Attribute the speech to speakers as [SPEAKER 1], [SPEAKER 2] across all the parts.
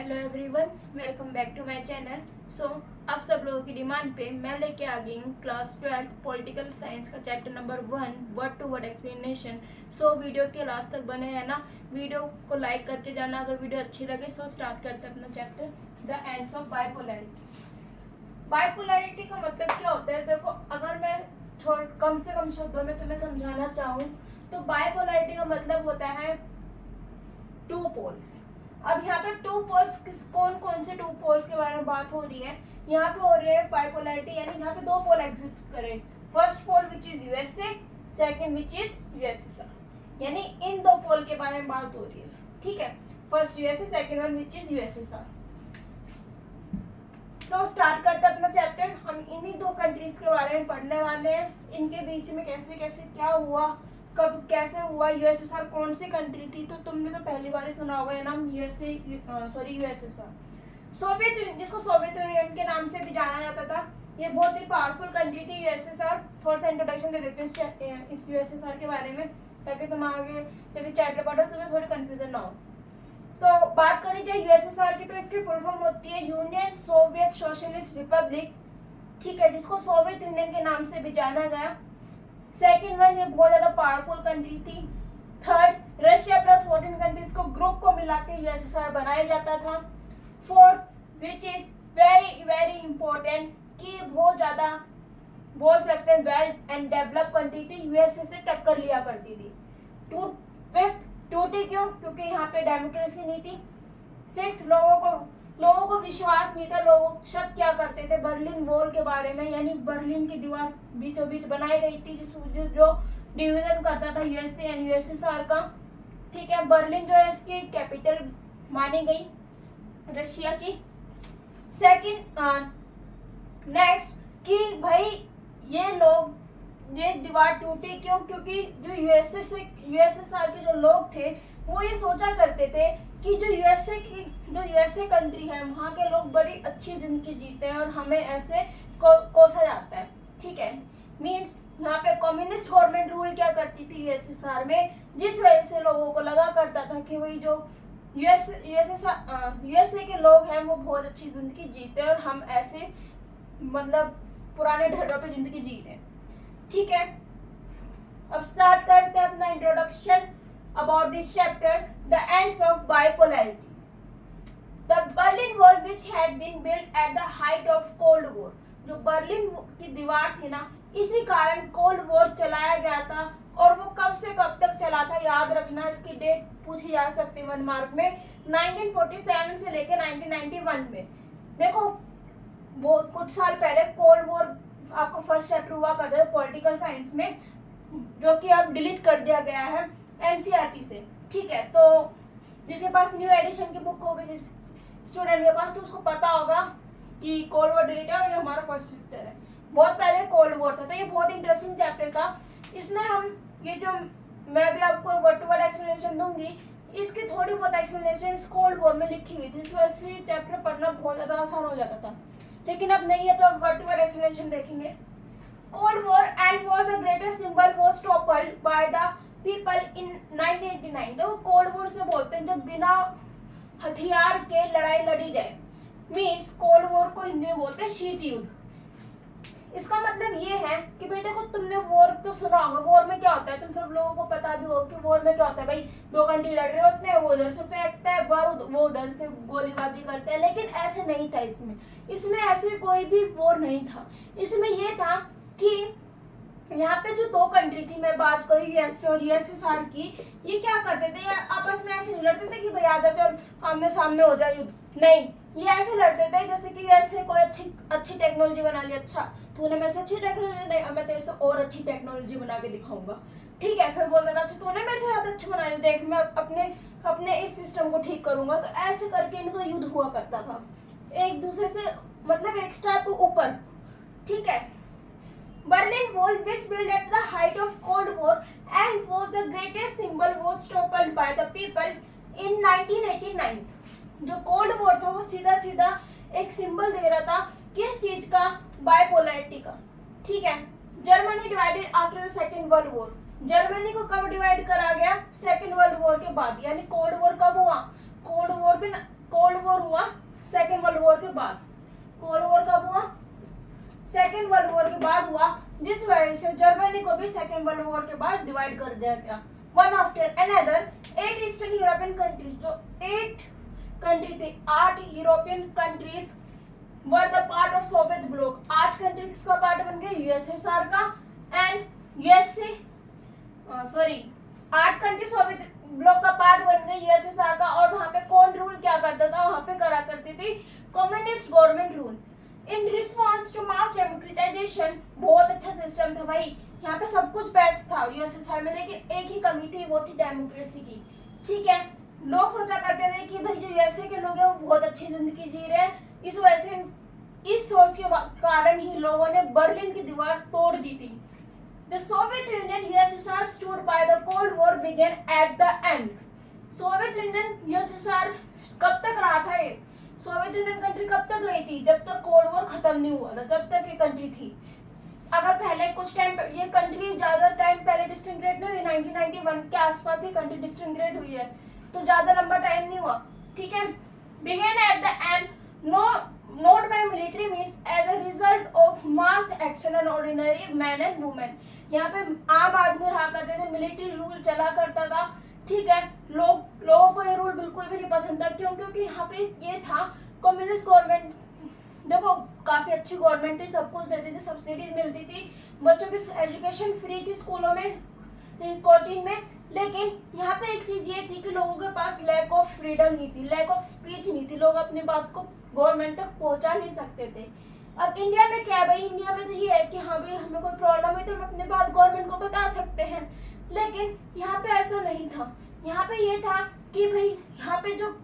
[SPEAKER 1] Hello everyone, welcome back to my channel. So आप सब लोगों की डिमांड पे मैं लेके आ गई हूँ क्लास 12 पॉलिटिकल साइंस का chapter number 1 word to word explanation. So video के लास्ट तक बने रहना, वीडियो को लाइक करके जाना अगर वीडियो अच्छी लगे। सो स्टार्ट करते हैं अपना chapter, the ends of bipolarity. Bipolarity का मतलब क्या होता है? देखो, अगर मैं कम से कम शब्दों में तुम्हें समझाना चाहूँ तो बाइपोलैरिटी का मतलब होता है टू पोल्स। अब यहाँ पे टू पोल्स कौन कौन से टू पोल्स के बारे में बात हो रही है? यहाँ पे हो रही है बाइपोलैरिटी, यानी यहाँ पे दो पोल एग्जिस्ट करें। First pole which is USA, second which is USSR, यानी इन दो पोल के बारे में बात हो रही है। ठीक है, first USA, second one which is USSR. तो स्टार्ट करते हैं अपना चैप्टर। हम इन्हीं दो कंट्रीज के बारे में पढ़ने वाले हैं, इनके बीच में कैसे कैसे क्या हुआ, कब कैसे हुआ। यूएसएसआर कौन सी कंट्री थी? तो तुमने तो पहली बार ही सुना होगा ये नाम, यूएसएसआर। सोवियत यूनियन, जिसको सोवियत यूनियन के नाम से भी जाना जाता था, ये बहुत ही पावरफुल कंट्री थी यूएसएसआर। थोड़ा सा इंट्रोडक्शन दे देते हैं इस यूएसएसआर के बारे में, ताकि तुम आगे जब ये चैप्टर पढ़ो तुम्हें थोड़ी कंफ्यूजन ना हो। तो बात करी जाए यूएसएसआर की, तो इसकी फुल फॉर्म होती है यूनियन सोवियत सोशलिस्ट रिपब्लिक। ठीक है, जिसको सोवियत यूनियन के नाम से भी जाना गया। सेकेंड वन, ये बहुत ज्यादा पावरफुल कंट्री थी। थर्ड, रशिया प्लस 14 कंट्रीज को ग्रुप को मिला के यूएसएसआर बनाया जाता था। Fourth, which is very very important, कि बहुत ज्यादा बोल सकते हैं वेल एंड डेवलप कंट्री थी, यूएसए से टक्कर लिया करती थी। फिफ्थ, टूटी क्यों? क्योंकि यहाँ पे डेमोक्रेसी नहीं थी। सिक्स्थ, लोगों को विश्वास नहीं था, लोग शक क्या करते थे बर्लिन वॉल के बारे में, यानी बर्लिन की दीवार बीचों बीच बनाई गई थी जो डिवीजन करता था यूएसए एंड यूएसएसआर का। ठीक है, बर्लिन जो है इसकी कैपिटल मानी गई रशिया की। सेकंड, नेक्स्ट, कि भाई ये दीवार टूटी क्यों? क्योंकि जो यूएसएसआर के जो लोग थे वो ये सोचा करते थे कि जो यूएसए कंट्री है वहाँ के लोग बड़ी अच्छी जिंदगी जीते हैं और हमें ऐसे कोसा जाता है। ठीक है, मींस यहाँ पे कम्युनिस्ट गवर्नमेंट रूल क्या करती थी यूएसएसआर में, जिस वजह से लोगों को लगा करता था कि वही जो यूएसए के लोग हैं वो बहुत अच्छी जिंदगी जीते हैं और हम ऐसे मतलब पुराने ढर्रों पे जिंदगी जी रहे हैं। ठीक है, अब स्टार्ट करते हैं अपना introduction about this chapter, the ends of bipolarity. The Berlin Wall, which had been built at the height of Cold War, जो बर्लिन की दीवार थी ना, इसी कारण कोल्ड वॉर चलाया गया था। और वो कब से कब तक चला था याद रखना, इसकी डेट पूछी जा सकती है 1 मार्क में। 1947 से लेकर 1991 में। देखो, वो कुछ साल पहले कोल्ड वॉर आपको फर्स्ट चैप्टर हुआ करता है पॉलिटिकल साइंस में, जो कि अब डिलीट कर दिया गया है एनसीईआरटी से। ठीक है, तो जिसके पास न्यू एडिशन की बुक होगी, जिस स्टूडेंट के पास, तो उसको पता होगा कि कोल्ड वॉर डिलीट है और ये हमारा फर्स्ट चैप्टर है। बहुत पहले कोल्ड वॉर था, तो ये बहुत इंटरेस्टिंग चैप्टर था। इसमें हम ये जो मैं भी आपको वर्ड टू वर्ड एक्सप्लेनेशन दूंगी, इसकी थोड़ी बहुत एक्सप्लेनेशन कोल्ड वॉर में लिखी हुई थी, इस वजह से चैप्टर पढ़ना बहुत ज्यादा आसान हो जाता था। लेकिन अब नहीं है, तो अब वर्ड टू वर्ड एक्सप्लेनेशन देखेंगे। Cold War and was the greatest symbol was toppled by the people in 1989। जो कोल्ड वॉर से बोलते हैं जब बिना हथियार के लड़ाई लड़ी जाए, मीन्स कोल्ड वॉर को हिंदी में बोलते हैं शीत युद्ध। इसका मतलब ये है कि भाई देखो, तुमने वॉर तो सुना होगा, वॉर में क्या होता है, तुम सब लोगों को पता भी होगा कि वॉर में क्या होता है। भाई दो कंट्री लड़ रहे होते हैं, वो उधर से फेंकता है बारूद, वो उधर से गोलीबाजी करते हैं। लेकिन ऐसे नहीं था इसमें ऐसे कोई भी वॉर नहीं था। इसमें ये था कि यहाँ पे जो दो कंट्री थी, मैं बात करूँ यूएसए और यूएसएसआर की, ये क्या करते थे? ये आपस में ऐसे नहीं लड़ते थे कि भाई आजा चल आमने सामने हो जाए युद्ध। नहीं, ये ऐसे लड़ते थे जैसे कि यूएसए कोई अच्छी टेक्नोलॉजी बना ली। अच्छा, तूने मेरे से अच्छी टेक्नोलॉजी नहीं, अब मैं तेरे से और अच्छी टेक्नोलॉजी बना के दिखाऊंगा। ठीक है, फिर बोलता था अच्छा तूने मेरे से ज्यादा अच्छी बना ली, देख मैं अपने इस सिस्टम को ठीक करूंगा। तो ऐसे करके इनका युद्ध हुआ करता था एक दूसरे से, मतलब एक स्टेप ऊपर। ठीक है, Berlin Wall, which built at the height of Cold War and was the greatest symbol, was toppled by the people in 1989। जो कोल्ड वॉर था वो सीधा सीधा एक सिंबल दे रहा था किस चीज का? बाइपोलैरिटी का। ठीक है, Germany divided after the second world war. Germany को कब डिवाइड करा गया? सेकेंड वर्ल्ड वॉर के बाद। यानी कोल्ड वॉर कब हुआ? कोल्ड वॉर भी कोल्ड वॉर हुआ सेकेंड वर्ल्ड वॉर के बाद। कोल्ड वॉर कब हुआ? सेकेंड वर्ल्ड वॉर के बाद हुआ, जिस वजह से जर्मनी को भी सेकेंड वर्ल्ड वॉर के बाद डिवाइड कर दिया गया। One after another 8 eastern European countries, जो 8 कंट्री थे, 8 European countries were the part of Soviet block. 8 countries का पार्ट बन गए यूएसएसआर का and USA, sorry 8 country Soviet block का पार्ट बन गए यूएसएसआर का। और वहां पे कौन रूल क्या करता था? वहां पे करा करती थी communist government rule. In response to mass democratisation, बहुत अच्छा सिस्टम था भाई, यहाँ पे सब कुछ बेस्ट था यूएसएसआर में, लेकिन एक ही कमी थी, वो थी डेमोक्रेसी की। ठीक है, लोग सोचा करते थे कि भाई जो यूएसए के लोग हैं वो बहुत अच्छी जिंदगी जी रहे हैं, इस वजह से इस सोच के कारण ही लोगों ने बर्लिन की दीवार तोड़ दी थी। The Soviet Union USSR stood by the Cold War began at the end. Soviet union USSR कब तक रहा था? ये सोवियत यूनियन कंट्री कब तक रही थी? जब तक कोल्ड वॉर खत्म नहीं हुआ था, जब तक ये कंट्री थी। अगर पहले कुछ टाइम, ये कंट्री ज्यादा टाइम पहले डिसइंटीग्रेट नहीं हुई, 1991 के आसपास ये कंट्री डिसइंटीग्रेट हुई है, तो ज्यादा लंबा टाइम नहीं हुआ। ठीक है, begin at the end, not by military means as a result of mass action and ordinary man and women. यहाँ पे आम आदमी रहा करते थे, मिलिट्री रूल चला करता था। ठीक है, लोगों को ये रूल बिल्कुल भी नहीं पसंद था। क्यों? क्योंकि यहाँ पे ये था कम्युनिस्ट गवर्नमेंट। देखो काफी अच्छी गवर्नमेंट थी, सब कुछ देती थी, सब्सिडीज मिलती थी, बच्चों की एजुकेशन फ्री थी स्कूलों में, कोचिंग में। लेकिन यहाँ पे एक चीज ये थी कि लोगों के पास लैक ऑफ फ्रीडम नहीं थी, लैक ऑफ स्पीच नहीं थी, लोग अपनी बात को गवर्नमेंट तक पहुंचा नहीं सकते थे। अब इंडिया में क्या है भाई? इंडिया में तो ये है कि हाँ भाई हमें कोई प्रॉब्लम है तो हम अपनी बात गवर्नमेंट को बता सकते हैं, लेकिन यहाँ पे ऐसा नहीं था। यहाँ पे ये था कि भाई यहाँ पे जो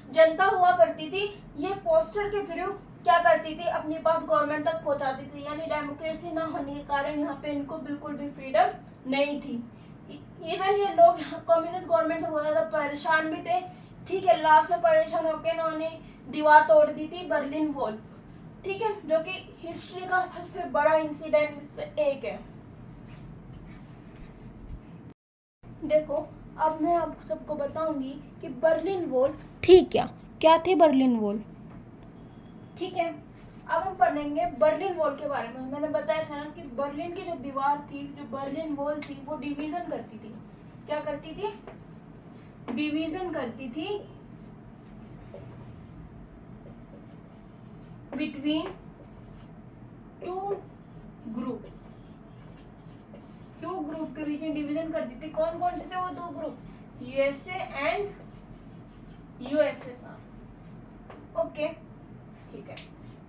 [SPEAKER 1] जनता हुआ करती थी, ये पोस्टर के थ्रू क्या करती थी? अपनी बात गवर्नमेंट तक पहुंचाती थी। यानी डेमोक्रेसी ना होने के कारण यहाँ पे इनको बिल्कुल भी फ्रीडम नहीं थी। इवन ये लोग कम्युनिस्ट गवर्नमेंट से बहुत ज्यादा परेशान भी थे। ठीक है, लास्ट में परेशान होकर इन्होंने दीवार तोड़ दी थी, बर्लिन वॉल। ठीक है, जो कि हिस्ट्री का सबसे बड़ा इंसिडेंट से एक है। देखो अब मैं आप सबको बताऊंगी कि बर्लिन वॉल थी क्या थी बर्लिन वॉल। ठीक है, अब हम पढ़ेंगे बर्लिन वॉल के बारे में। मैंने बताया था ना कि बर्लिन की जो दीवार थी, जो बर्लिन वॉल थी, वो डिवीजन करती थी। क्या करती थी? डिवीजन करती थी बिटवीन टू ग्रुप के बीच में डिवीजन करती थी। कौन कौन से थे वो 2 group? USA and USSR. Okay, ठीक है।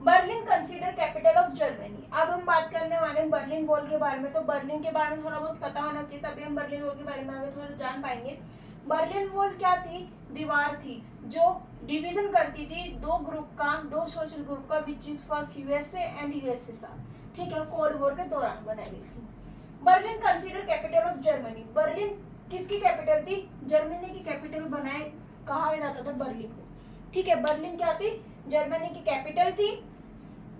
[SPEAKER 1] Berlin consider capital of Germany. अब हम बात करने वाले हैं बर्लिन वॉल के बारे में। तो बर्लिन के बारे में थोड़ा बहुत पता होना चाहिए, तभी हम बर्लिन वॉल के बारे में आगे थोड़ा जान पाएंगे। बर्लिन वॉल क्या थी? दीवार थी जो डिवीजन करती थी 2 ग्रुप का, 2 सोशल ग्रुप का, which is first USA and USSR. ठीक है, कोल्ड वॉर के दौरान बनाई गई थी। Berlin consider capital of Germany. Berlin किसकी कैपिटल थी? जर्मनी की कैपिटल कहा जाता था बर्लिन को। ठीक है, बर्लिन क्या थी? जर्मनी की कैपिटल थी।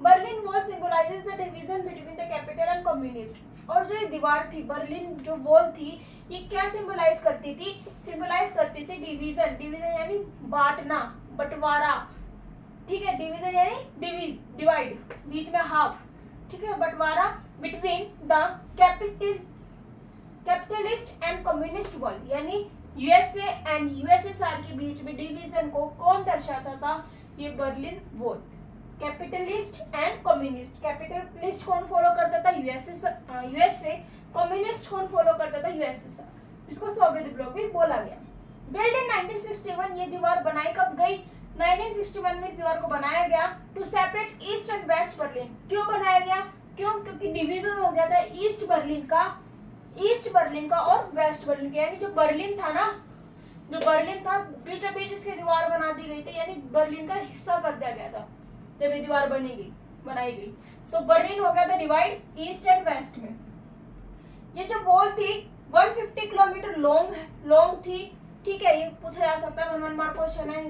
[SPEAKER 1] Berlin wall symbolizes the division between the capital and communist. और जो ये दीवार थी, बर्लिन जो वॉल थी, ये क्या सिंबलाइज करती थी? सिंबलाइज करती थी डिवीजन। डिवीजन यानी बांटना, बंटवारा। ठीक है, डिवीजन यानी डिवाइड, बीच में हाफ। ठीक है, बंटवारा between the capitalist and communist world, यानी यूएसए एंड यूएसएसआर के बीच में डिवीजन को कौन दर्शाता था? ये Berlin wall. Capitalist and communist. Capitalist कौन फॉलो करता था? यूएसए। कम्युनिस्ट कौन फॉलो करता था? यूएसएसआर। इसको सोवियत ब्लॉक भी बोला गया। Build in 1961। ये दीवार बनाई कब गई? 1961 में इस दीवार को बनाया गया to separate east and west Berlin. क्यों बनाया गया? क्योंकि डिवीजन हो गया था ईस्ट बर्लिन का और वेस्ट बर्लिन का। यानी जो बर्लिन था ना, बीचों बीच इसकी दीवार बना दी गई थी, यानी बर्लिन का हिस्सा कर दिया गया था जब ये दीवार बनाई गई। तो बर्लिन हो गया था डिवाइड ईस्ट एंड वेस्ट में। ये जो वॉल थी 150 किलोमीटर लॉन्ग थी। ठीक है, ये पूछा जा सकता है, 1 मार्क क्वेश्चन है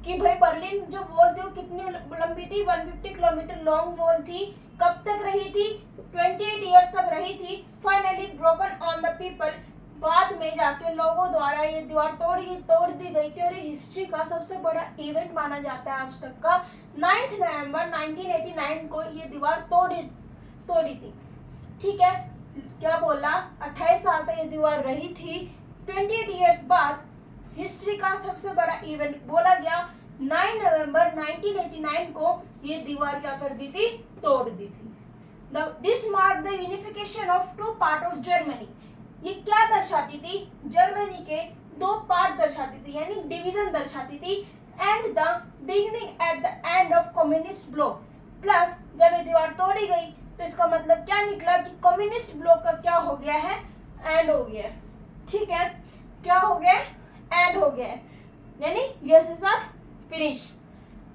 [SPEAKER 1] कि भाई बर्लिन जो वॉल थी वो कितनी लंबी थी? 150 किलोमीटर लॉन्ग वॉल थी। कब तक रही थी? 28 इयर्स तक रही थी। Finally broken on the people. बाद में जाके लोगों द्वारा ये दीवार तोड़ दी गई थी और ये हिस्ट्री का सबसे बड़ा इवेंट माना जाता है आज तक का। 9 नवंबर 1989 को ये दीवार तोड़ी थी। ठीक है, क्या बोला, 28 साल तक ये दीवार रही थी। 28 ईयर्स बाद हिस्ट्री का सबसे बड़ा इवेंट बोला गया। 9 नवंबर 1989 को ये दीवार क्या कर दी थी, तोड़ दी थी। This marked the unification of two parts of Germany. ये क्या दर्शाती थी, जर्मनी के दो पार्ट दर्शाती थी, यानी डिवीजन दर्शाती थी। And the beginning eight the end of communist bloc. Plus जब ये दीवार तोड़ी गई तो इसका मतलब क्या निकला कि कम्युनिस्ट ब्लॉक का क्या हो गया है, एंड हो गया है। ठीक है, क्या हो गया है, एंड हो गया है, यानी USSR are finish.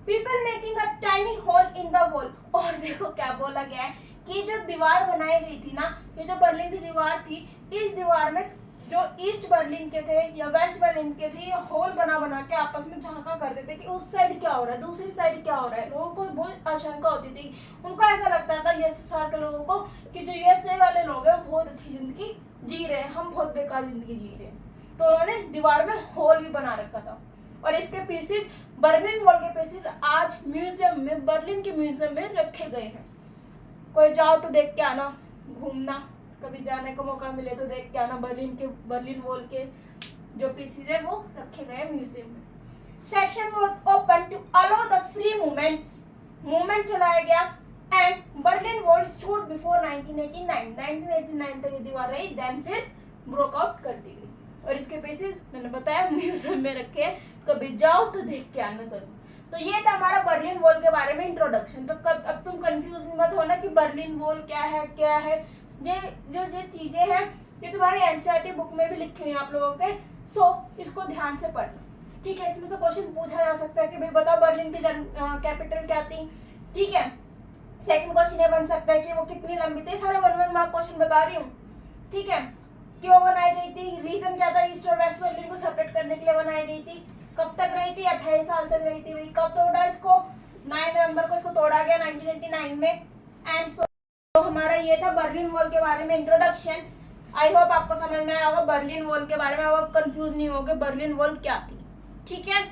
[SPEAKER 1] People making a tiny hole in the wall. और देखो क्या बोला गया है कि जो दीवार बनाई गई थी ना, ये जो बर्लिन की दीवार थी, इस दीवार में जो ईस्ट बर्लिन के थे या वेस्ट बर्लिन के थे, ये होल बना के आपस में झांका करते थे कि उस साइड क्या हो रहा है, दूसरी साइड क्या हो रहा है। लोगों को बहुत आशंका होती थी, उनको ऐसा लगता था यूएसएसआर के लोगों को कि जो यूएसए वाले लोग हैं बहुत अच्छी जिंदगी जी रहे हैं, हम बहुत बेकार जिंदगी जी रहे हैं। तो उन्होंने दीवार में होल भी बना रखा था। और इसके पीसेस, बर्लिन वॉल के पीसेस आज म्यूजियम में, बर्लिन के म्यूजियम में रखे गए हैं। कोई जाओ तो देख के आना, घूमना, कभी जाने का मौका मिले तो देख के आना। बर्लिन वॉल के जो पीसेस है वो रखे गए हैं म्यूजियम में। Section was open to allow the free movement चलाया गया। And Berlin wall stood before 1989 तक ये दीवार रही, देन फिर ब्रोक आउट कर दी गई। और इसके पीसेस मैंने बताया म्यूजियम में रखे हैं, कभी जाओ तो देख के आना जरूर। तो ये था हमारा बर्लिन वॉल के बारे में इंट्रोडक्शन। तो अब तुम कंफ्यूज मत होना कि बर्लिन वॉल क्या है। ये जो चीजें हैं ये तुम्हारी एनसीईआरटी बुक में भी लिखी हुई है आप लोगों के। सो इसको ध्यान से पढ़ना। ठीक है, इसमें से क्वेश्चन पूछा जा सकता है कि भाई बताओ बर्लिन की कैपिटल क्या थी। ठीक है, सेकंड क्वेश्चन ये बन सकता है कि वो कितनी लंबी थी। सारे 1 मार्क क्वेश्चन बता रही हूँ। ठीक है, क्यों बनाई गई थी, रीजन क्या था, ईस्ट और वेस्ट बर्लिन को सेपरेट करने के लिए बनाई गई थी, कब तक रही थी, 28 साल तक रही थी। वही कब तोड़ा इसको, 9 नवंबर को इसको तोड़ा गया 1989 में। एंड सो हमारा ये था बर्लिन वॉल के बारे में इंट्रोडक्शन। आई होप आपको समझ में आया होगा बर्लिन वॉल के बारे में, अब आप कंफ्यूज नहीं होगे बर्लिन वॉल क्या थी। ठीक है।